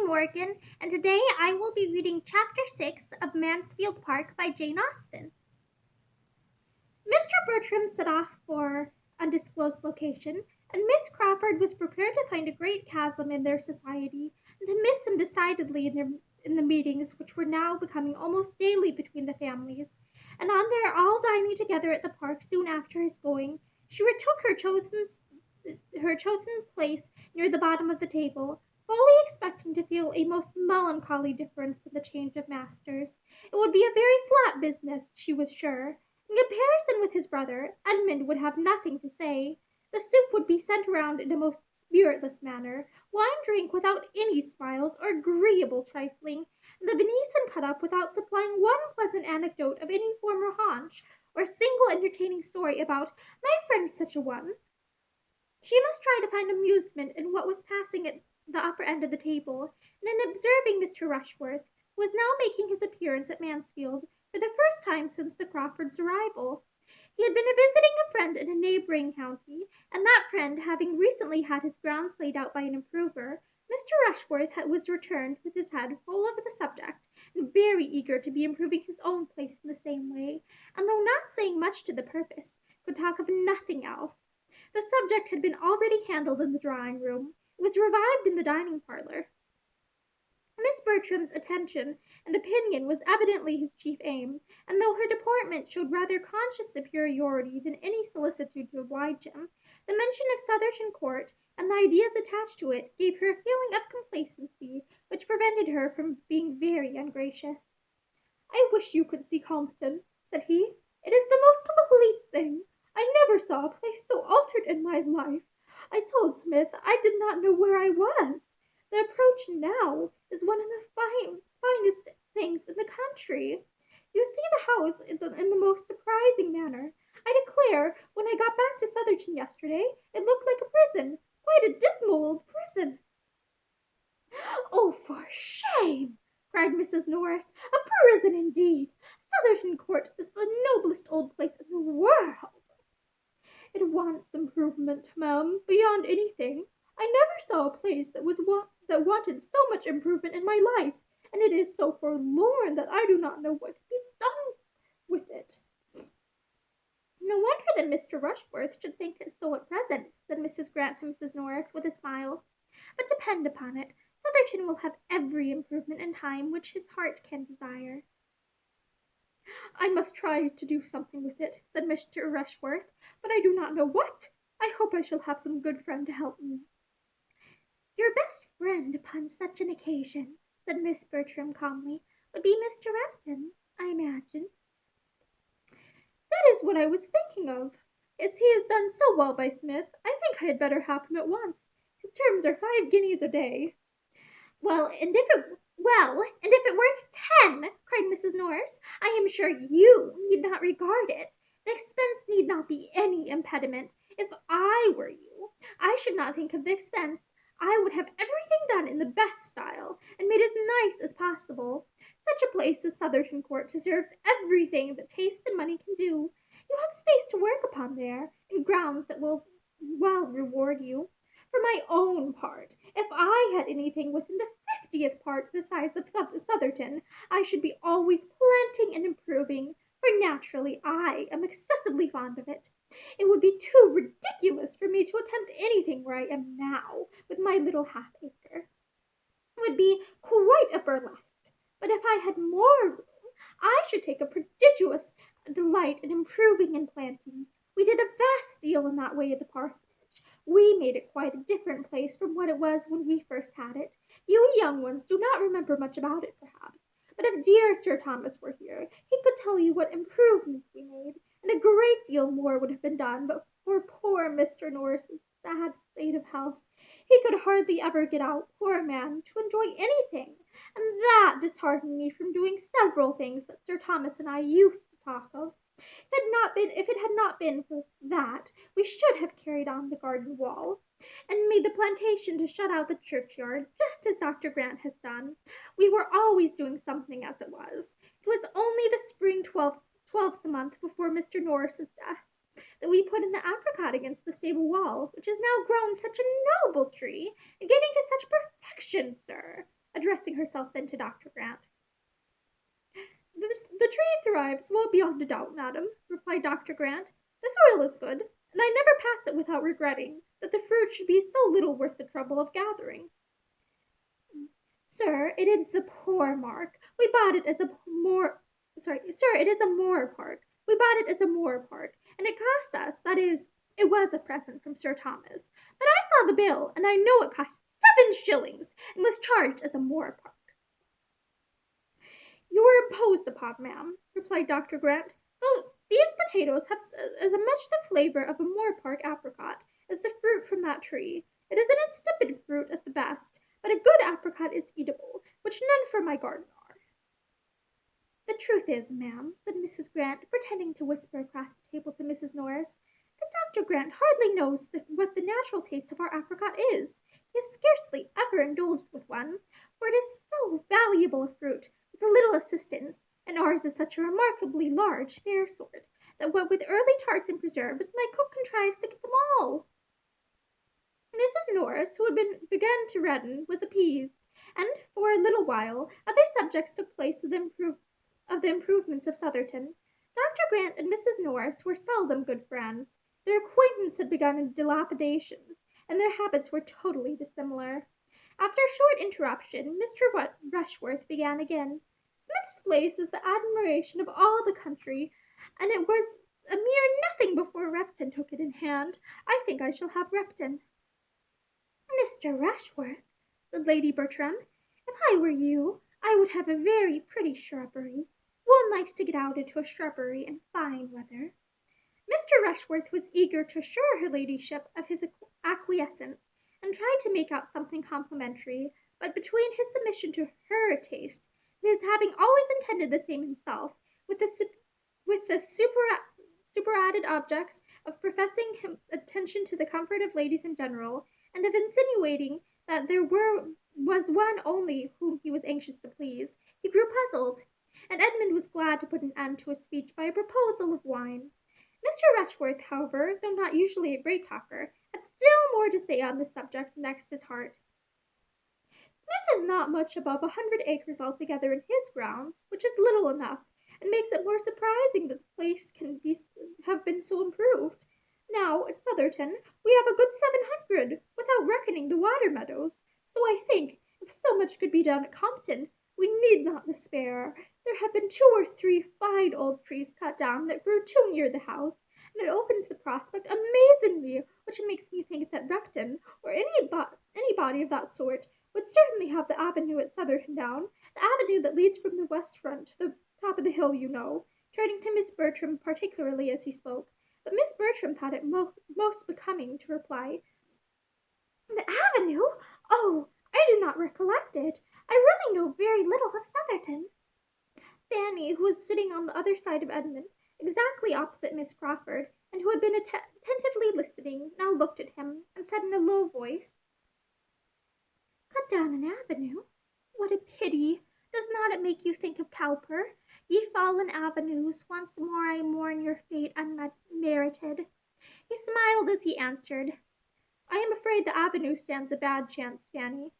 I'm Morgan, and today I will be reading Chapter 6 of Mansfield Park by Jane Austen. Mr. Bertram set off for undisclosed location, and Miss Crawford was prepared to find a great chasm in their society, and to miss him decidedly in the meetings which were now becoming almost daily between the families. And on their all dining together at the park soon after his going, she retook her chosen place near the bottom of the table, fully expecting to feel a most melancholy difference in the change of masters. It would be a very flat business, she was sure. In comparison with his brother, Edmund would have nothing to say. The soup would be sent around in a most spiritless manner, wine drink without any smiles or agreeable trifling, and the venison cut up without supplying one pleasant anecdote of any former haunch, or a single entertaining story about my friend such a one. She must try to find amusement in what was passing at the upper end of the table, and in observing Mr. Rushworth, who was now making his appearance at Mansfield for the first time since the Crawfords' arrival. He had been visiting a friend in a neighboring county, and that friend having recently had his grounds laid out by an improver, Mr. Rushworth was returned with his head full of the subject, and very eager to be improving his own place in the same way, and though not saying much to the purpose, could talk of nothing else. The subject had been already handled in the drawing-room. It was revived in the dining parlor. Miss Bertram's attention and opinion was evidently his chief aim, and though her deportment showed rather conscious superiority than any solicitude to oblige him, the mention of Sotherton Court and the ideas attached to it gave her a feeling of complacency which prevented her from being very ungracious. "I wish you could see Compton," said he. "It is the most complete thing. I never saw a place so altered in my life. I told Smith I did not know where I was. The approach now is one of the finest things in the country. You see the house in the most surprising manner. I declare, when I got back to Sotherton yesterday, it looked like a prison, quite a dismal old prison." "Oh, for shame!" cried Mrs. Norris. "A prison, indeed! Sotherton Court is the noblest old place in the world." "It wants improvement, ma'am, beyond anything. I never saw a place that wanted so much improvement in my life, and it is so forlorn that I do not know what can be done with it." "No wonder that Mr. Rushworth should think it so at present," said Mrs. Grant to Mrs. Norris, with a smile. "But depend upon it, Sotherton will have every improvement in time which his heart can desire." "I must try to do something with it," said Mr. Rushworth, "but I do not know what. I hope I shall have some good friend to help me." "Your best friend upon such an occasion," said Miss Bertram calmly, "would be Mr. Repton, I imagine." "That is what I was thinking of. As he has done so well by Smith, I think I had better have him at once. His terms are 5 guineas a day." Well, and if it were 10," cried Mrs. Norris, "I am sure you need not regard it. The expense need not be any impediment. If I were you, I should not think of the expense. I would have everything done in the best style, and made as nice as possible. Such a place as Sotherton Court deserves everything that taste and money can do. You have space to work upon there, and grounds that will well reward you. For my own part, if I had anything within the 50th part the size of Sotherton, I should be always planting and improving, for naturally I am excessively fond of it. It would be too ridiculous for me to attempt anything where I am now, with my little half-acre. It would be quite a burlesque. But if I had more room, I should take a prodigious delight in improving and planting. We did a vast deal in that way at the parsonage. We made it quite a different place from what it was when we first had it. You young ones do not remember much about it, perhaps, but if dear Sir Thomas were here, he could tell you what improvements we made, and a great deal more would have been done but for poor Mr. Norris's sad state of health. He could hardly ever get out, poor man, to enjoy anything, and that disheartened me from doing several things that Sir Thomas and I used to talk of. If it had not been for that, we should have carried on the garden wall, and made the plantation to shut out the churchyard, just as Dr. Grant has done. We were always doing something as it was. It was only the spring 12th month before Mr. Norris's death that we put in the apricot against the stable wall, which has now grown such a noble tree, and getting to such perfection, sir. A addressing herself then to Dr. Grant. The tree thrives well beyond a doubt, madam, replied Dr. Grant. The soil is good, and I never pass it without regretting that the fruit should be so little worth the trouble of gathering. Sir, it is a poor mark. We bought it as a sir, it is a moor park. We bought it as a moor park, and it cost us, that is, it was a present from Sir Thomas. But I saw the bill, and I know it cost 7 shillings, and was charged as a moor park. You were imposed upon, ma'am, replied Dr. Grant. Though these potatoes have as much the flavor of a moor park apricot as the fruit from that tree. It is an insipid fruit at the best, but a good apricot is eatable, which none from my garden are. The truth is, ma'am, said Mrs. Grant, pretending to whisper across the table to Mrs. Norris, that Dr. Grant hardly knows what the natural taste of our apricot is. He has scarcely ever indulged with one, for it is so valuable a fruit, with a little assistance, and ours is such a remarkably large, fair sort, that what with early tarts and preserves, my cook contrives to get them all. Mrs. Norris, who had begun to redden, was appeased, and for a little while other subjects took place of the improvements of Sotherton. Dr. Grant and Mrs. Norris were seldom good friends. Their acquaintance had begun in dilapidations, and their habits were totally dissimilar. After a short interruption, Mr. Rushworth began again. Smith's place is the admiration of all the country, and it was a mere nothing before Repton took it in hand. I think I shall have Repton. Mr. Rushworth, said Lady Bertram, if I were you, I would have a very pretty shrubbery. One likes to get out into a shrubbery in fine weather. Mr. Rushworth was eager to assure her ladyship of his acquiescence, and tried to make out something complimentary, but between his submission to her taste, and his having always intended the same himself, with the superadded objects of professing him attention to the comfort of ladies in general, and of insinuating that there was one only whom he was anxious to please, he grew puzzled, and Edmund was glad to put an end to his speech by a proposal of wine. Mr. Rushworth, however, though not usually a great talker, had still more to say on the subject next his heart. Smith has not much above 100 acres altogether in his grounds, which is little enough, and makes it more surprising that the place have been so improved. Now, at Sotherton, we have a good 700, without reckoning the water meadows, so I think, if so much could be done at Compton, we need not despair. There have been 2 or 3 fine old trees cut down that grew too near the house, and it opens the prospect amazingly, which makes me think that Repton, or anybody of that sort, would certainly have the avenue at Sotherton down, the avenue that leads from the west front to the top of the hill, you know, turning to Miss Bertram particularly as he spoke. But Miss Bertram thought it most becoming to reply, "The avenue? Oh, I do not recollect it. I really know very little of Sotherton." Fanny, who was sitting on the other side of Edmund, exactly opposite Miss Crawford, and who had been attentively listening, now looked at him, and said in a low voice, "Cut down an avenue? What a pity! Does not it make you think of Cowper? Ye fallen avenues, once more I mourn your fate unmerited." He smiled as he answered, "I am afraid the avenue stands a bad chance, Fanny."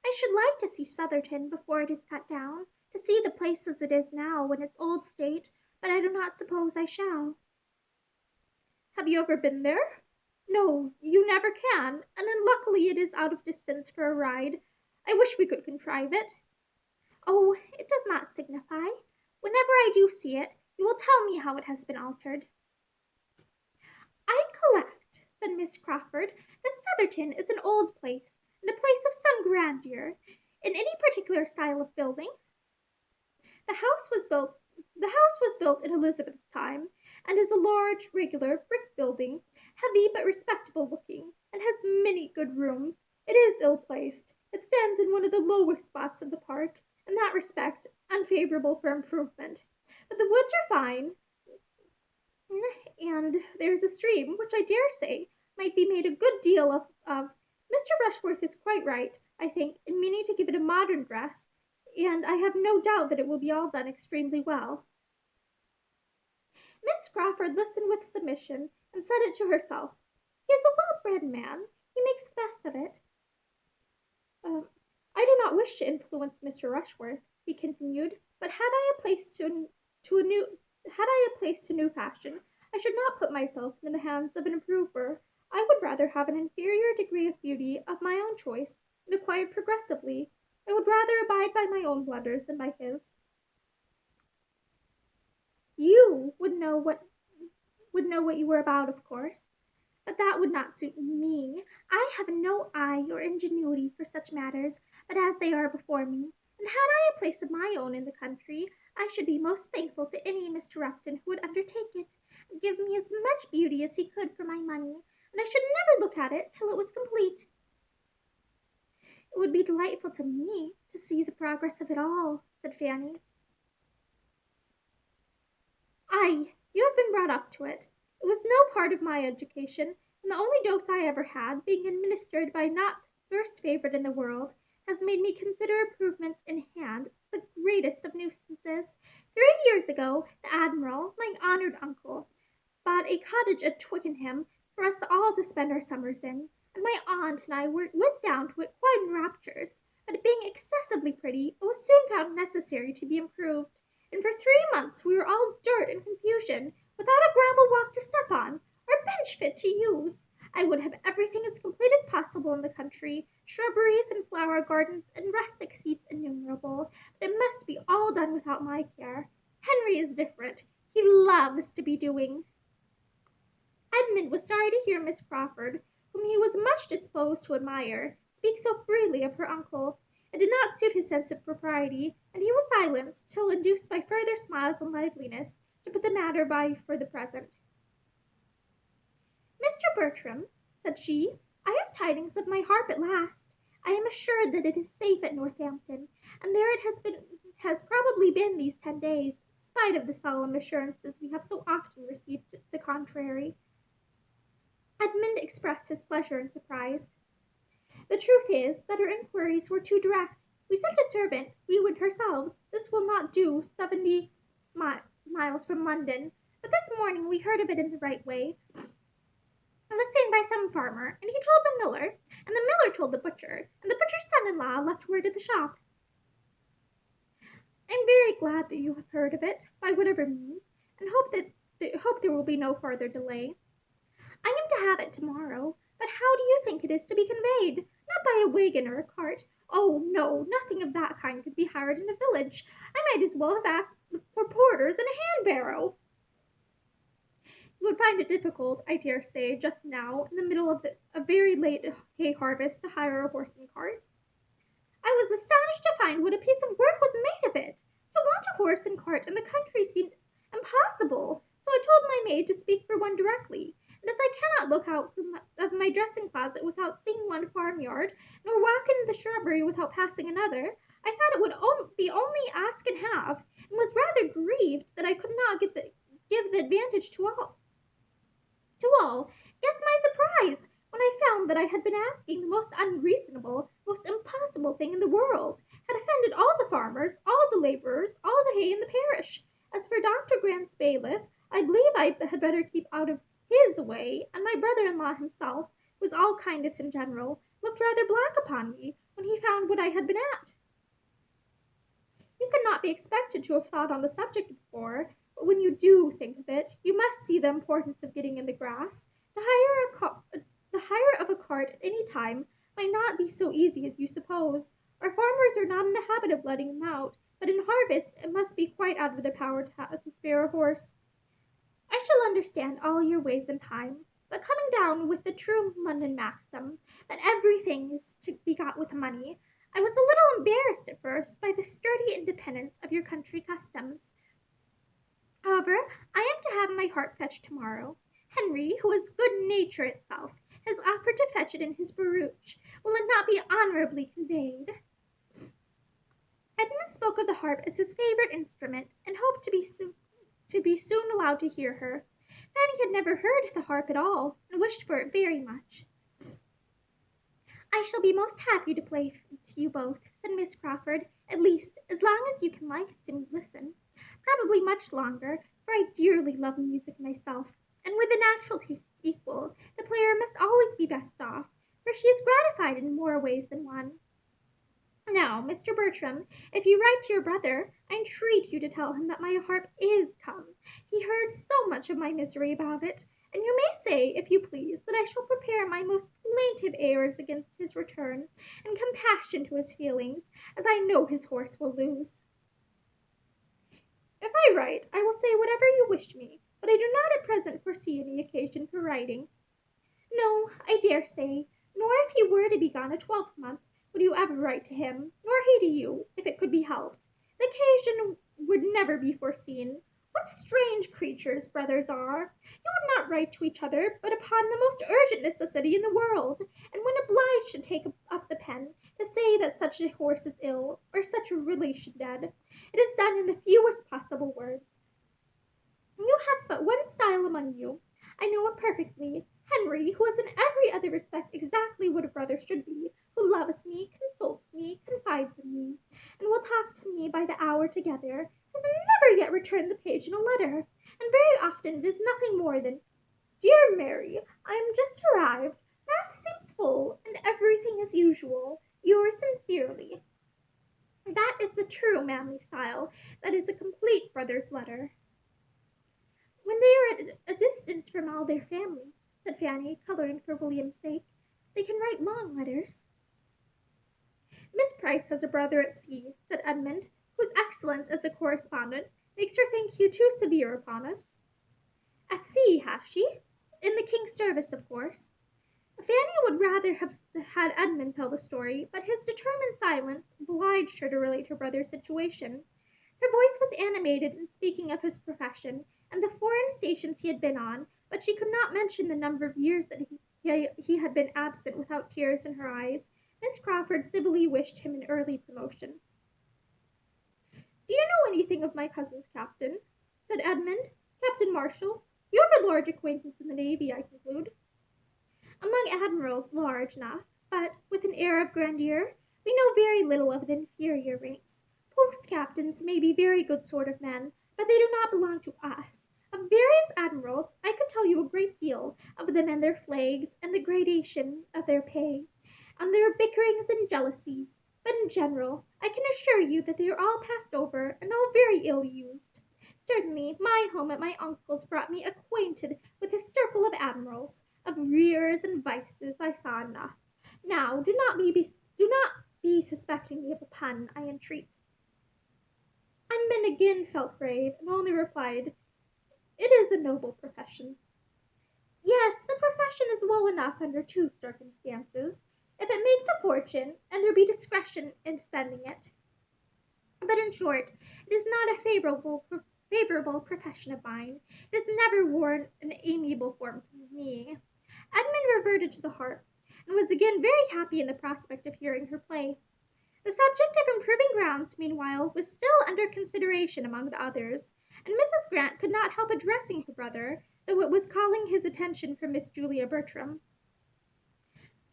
"I should like to see Sotherton before it is cut down, to see the place as it is now in its old state, but I do not suppose I shall." "Have you ever been there?" "No, you never can, and unluckily it is out of distance for a ride. I wish we could contrive it." "Oh, it does not signify. Whenever I do see it, you will tell me how it has been altered." "I collect," said Miss Crawford, "that Sotherton is an old place, and a place of some grandeur. In any particular style of building?" The house was built in Elizabeth's time, and is a large, regular, brick building, heavy but respectable looking, and has many good rooms. It is ill-placed. It stands in one of the lowest spots of the park, in that respect unfavorable for improvement. But the woods are fine, and there is a stream, which I dare say might be made a good deal of. Mr. Rushworth is quite right, I think, in meaning to give it a modern dress, and I have no doubt that it will be all done extremely well." Miss Crawford listened with submission, and said it to herself, "He is a well-bred man. He makes the best of it. I do not wish to influence Mr. Rushworth, he continued, but had I a place to new fashion, I should not put myself in the hands of an improver. I would rather have an inferior degree of beauty of my own choice, and acquired progressively. I would rather abide by my own blunders than by his. You would know what you were about, of course, but that would not suit me. I have no eye or ingenuity for such matters, but as they are before me, and had I a place of my own in the country, I should be most thankful to any Mr. Upton who would undertake it, and give me as much beauty as he could for my money, and I should never look at it till it was complete. It would be delightful to me to see the progress of it all, said Fanny. Aye, you have been brought up to it. It was no part of my education, and the only dose I ever had, being administered by not the first favourite in the world, has made me consider improvements in hand as the greatest of nuisances. 3 years ago, the Admiral, my honoured uncle, bought a cottage at Twickenham for us all to spend our summers in, and my aunt and I went down to it quite in raptures, but being excessively pretty, it was soon found necessary to be improved, and for 3 months we were all dirt and confusion, without a gravel walk to step on, or bench fit to use. I would have everything as complete as possible in the country, shrubberies and flower gardens and rustic seats innumerable, but it must be all done without my care. Henry is different. He loves to be doing. Edmund was sorry to hear Miss Crawford, whom he was much disposed to admire, speak so freely of her uncle. It did not suit his sense of propriety, and he was silenced till induced by further smiles and liveliness to put the matter by for the present. Mr. Bertram, said she, I have tidings of my harp at last. I am assured that it is safe at Northampton, and there it has probably been these 10 days, in spite of the solemn assurances we have so often received to the contrary. Edmund expressed his pleasure and surprise. The truth is that our inquiries were too direct. We sent a servant, we went ourselves. This will not do 70 miles from London, but this morning we heard of it in the right way. It was seen by some farmer, and he told the miller, and the miller told the butcher, and the butcher's son-in-law left word at the shop. I am very glad that you have heard of it, by whatever means, and hope there will be no further delay. I am to have it tomorrow, but how do you think it is to be conveyed? Not by a wagon or a cart. Oh, no, nothing of that kind could be hired in a village. I might as well have asked for porters and a hand-barrow. You would find it difficult, I dare say, just now, in the middle of a very late hay harvest, to hire a horse and cart. I was astonished to find what a piece of work was made of it. To want a horse and cart in the country seemed impossible, so I told my maid to speak for one directly. And as I cannot look out of my dressing closet without seeing one farmyard, nor walk into the shrubbery without passing another, I thought it would be only ask and have, and was rather grieved that I could not give the advantage to all. Guess my surprise when I found that I had been asking the most unreasonable, most impossible thing in the world, had offended all the farmers, all the labourers, all the hay in the parish. As for Dr. Grant's bailiff, I believe I had better keep out of his way, and my brother-in-law himself, who was all kindness in general, looked rather black upon me when he found what I had been at. You could not be expected to have thought on the subject before, but when you do think of it, you must see the importance of getting in the grass. The hire of a cart at any time might not be so easy as you suppose. Our farmers are not in the habit of letting them out, but in harvest it must be quite out of their power to spare a horse. I shall understand all your ways in time, but coming down with the true London maxim, that everything is to be got with money, I was a little embarrassed at first by the sturdy independence of your country customs. However, I am to have my harp fetched tomorrow. Henry, who is good nature itself, has offered to fetch it in his barouche. Will it not be honourably conveyed? Edmund spoke of the harp as his favourite instrument, and hoped to be soon allowed to hear her. Fanny had never heard the harp at all, and wished for it very much. I shall be most happy to play to you both, said Miss Crawford, at least as long as you can like to listen. Probably much longer, for I dearly love music myself, and with a natural taste equal, the player must always be best off, for she is gratified in more ways than one. Now, Mr. Bertram, if you write to your brother, I entreat you to tell him that my harp is come. He heard so much of my misery about it, and you may say, if you please, that I shall prepare my most plaintive airs against his return, and compassion to his feelings, as I know his horse will lose. If I write, I will say whatever you wish me, but I do not at present foresee any occasion for writing. No, I dare say, nor if he were to be gone a twelvemonth would you ever write to him, nor he to you, if it could be helped. The occasion would never be foreseen. What strange creatures brothers are! You would not write to each other but upon the most urgent necessity in the world, and when obliged to take up the pen to say that such a horse is ill, or such a relation dead, it is done in the fewest possible words. You have but one style among you. I know it perfectly. Henry, who is in every other respect exactly what a brother should be, who loves me, consults me, confides in me, and will talk to me by the hour together, has never yet returned the page in a letter, and very often it is nothing more than, Dear Mary, I am just arrived. Bath seems full, and everything as usual. Yours sincerely. That is the true manly style. That is a complete brother's letter. When they are at a distance from all their family, said Fanny, coloring for William's sake, they can write long letters. Miss Price has a brother at sea, said Edmund, whose excellence as a correspondent makes her think you too severe upon us. At sea, has she? In the king's service, of course. Fanny would rather have had Edmund tell the story, but his determined silence obliged her to relate her brother's situation. Her voice was animated in speaking of his profession and the foreign stations he had been on, but she could not mention the number of years that he had been absent without tears in her eyes. Miss Crawford civilly wished him an early promotion. Do you know anything of my cousin's captain? Said Edmund. Captain Marshall. You have a large acquaintance in the navy, I conclude. Among admirals large enough, but with an air of grandeur. We know very little of the inferior ranks. Post captains may be very good sort of men, but they do not belong to us. Of various admirals, I could tell you a great deal of them and their flags, and the gradation of their pay, and their bickerings and jealousies. But in general, I can assure you that they are all passed over, and all very ill used. Certainly, my home at my uncle's brought me acquainted with a circle of admirals. Of rears and vices I saw enough. Now, do not be suspecting me of a pun, I entreat. Edmund again felt grave, and only replied, It is a noble profession. Yes, the profession is well enough under two circumstances, if it make the fortune, and there be discretion in spending it. But in short, it is not a favorable profession of mine. It has never worn an amiable form to me. Edmund reverted to the harp, and was again very happy in the prospect of hearing her play. The subject of improving grounds, meanwhile, was still under consideration among the others, and Mrs. Grant could not help addressing her brother, though it was calling his attention from Miss Julia Bertram.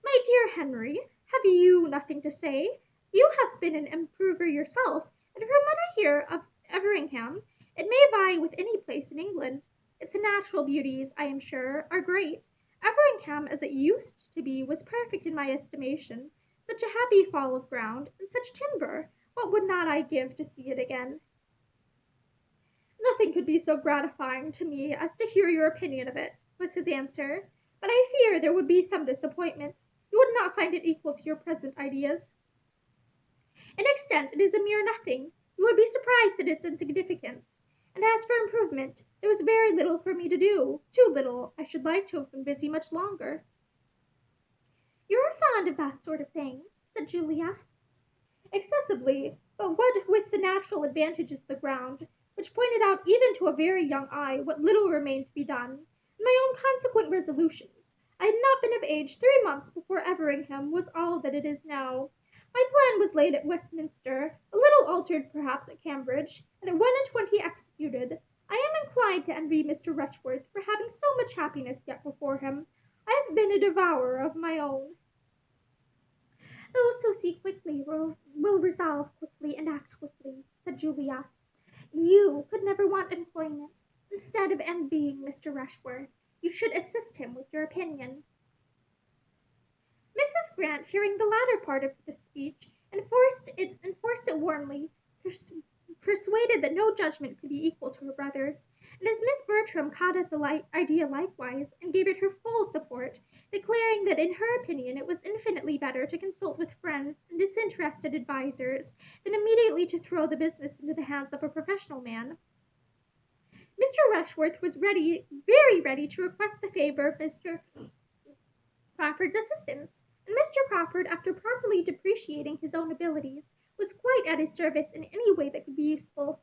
My dear Henry, have you nothing to say? You have been an improver yourself, and from what I hear of Everingham, it may vie with any place in England. Its natural beauties, I am sure, are great. Everingham, as it used to be, was perfect in my estimation. Such a happy fall of ground, and such timber! What would not I give to see it again? Nothing could be so gratifying to me as to hear your opinion of it, was his answer. But I fear there would be some disappointment. You would not find it equal to your present ideas. In extent, it is a mere nothing. You would be surprised at its insignificance. And as for improvement, there was very little for me to do. Too little. I should like to have been busy much longer. You are fond of that sort of thing, said Julia. Excessively, but what with the natural advantages of the ground, which pointed out even to a very young eye what little remained to be done, and my own consequent resolutions, I had not been of age 3 months before Everingham was all that it is now. My plan was laid at Westminster, a little altered perhaps at Cambridge, and at 21 executed. I am inclined to envy Mr. Rushworth for having so much happiness yet before him. I have been a devourer of my own. Those who see quickly will resolve quickly and act quickly, said Julia. You could never want employment. Instead of envying Mr. Rushworth, you should assist him with your opinion. Mrs. Grant, hearing the latter part of this speech, and enforced it warmly, persuaded that no judgment could be equal to her brother's. And as Miss Bertram caught at the idea likewise, and gave it her full support, declaring that in her opinion it was infinitely better to consult with friends and disinterested advisers than immediately to throw the business into the hands of a professional man. Mr. Rushworth was ready, very ready, to request the favor of Mr. Crawford's assistance, and Mr. Crawford, after properly depreciating his own abilities, was quite at his service in any way that could be useful.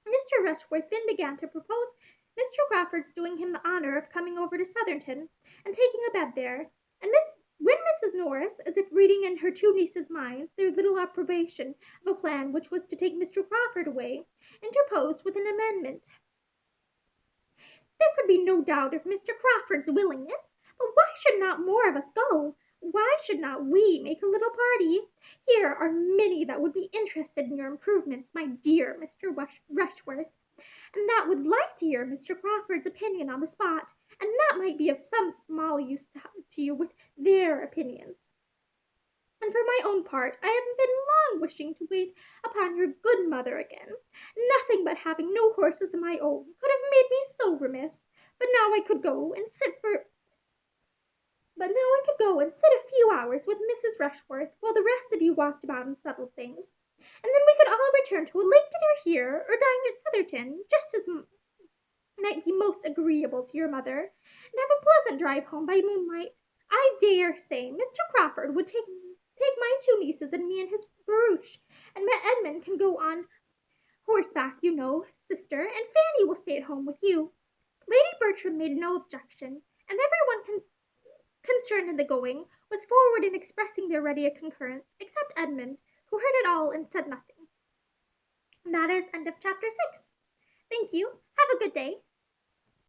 Mr. Rushworth then began to propose Mr. Crawford's doing him the honour of coming over to Sotherton and taking a bed there, and when Mrs. Norris, as if reading in her two nieces' minds their little approbation of a plan which was to take Mr. Crawford away, interposed with an amendment. There could be no doubt of Mr. Crawford's willingness, but why should not more of us go? Why should not we make a little party? Here are many that would be interested in your improvements, my dear Mr. Rushworth, and that would like to hear Mr. Crawford's opinion on the spot, and that might be of some small use to you with their opinions. And for my own part, I have been long wishing to wait upon your good mother again. Nothing but having no horses of my own could have made me so remiss. But now I could go and sit a few hours with Mrs. Rushworth while the rest of you walked about and settled things. And then we could all return to a late dinner here or dine at Sotherton, just as might be most agreeable to your mother, and have a pleasant drive home by moonlight. I dare say Mr. Crawford would take my two nieces and me in his barouche, and Edmund can go on horseback, you know, sister, and Fanny will stay at home with you. Lady Bertram made no objection, and everyone concerned in the going was forward in expressing their ready concurrence, except Edmund, who heard it all and said nothing. And that is end of chapter 6. Thank you. Have a good day.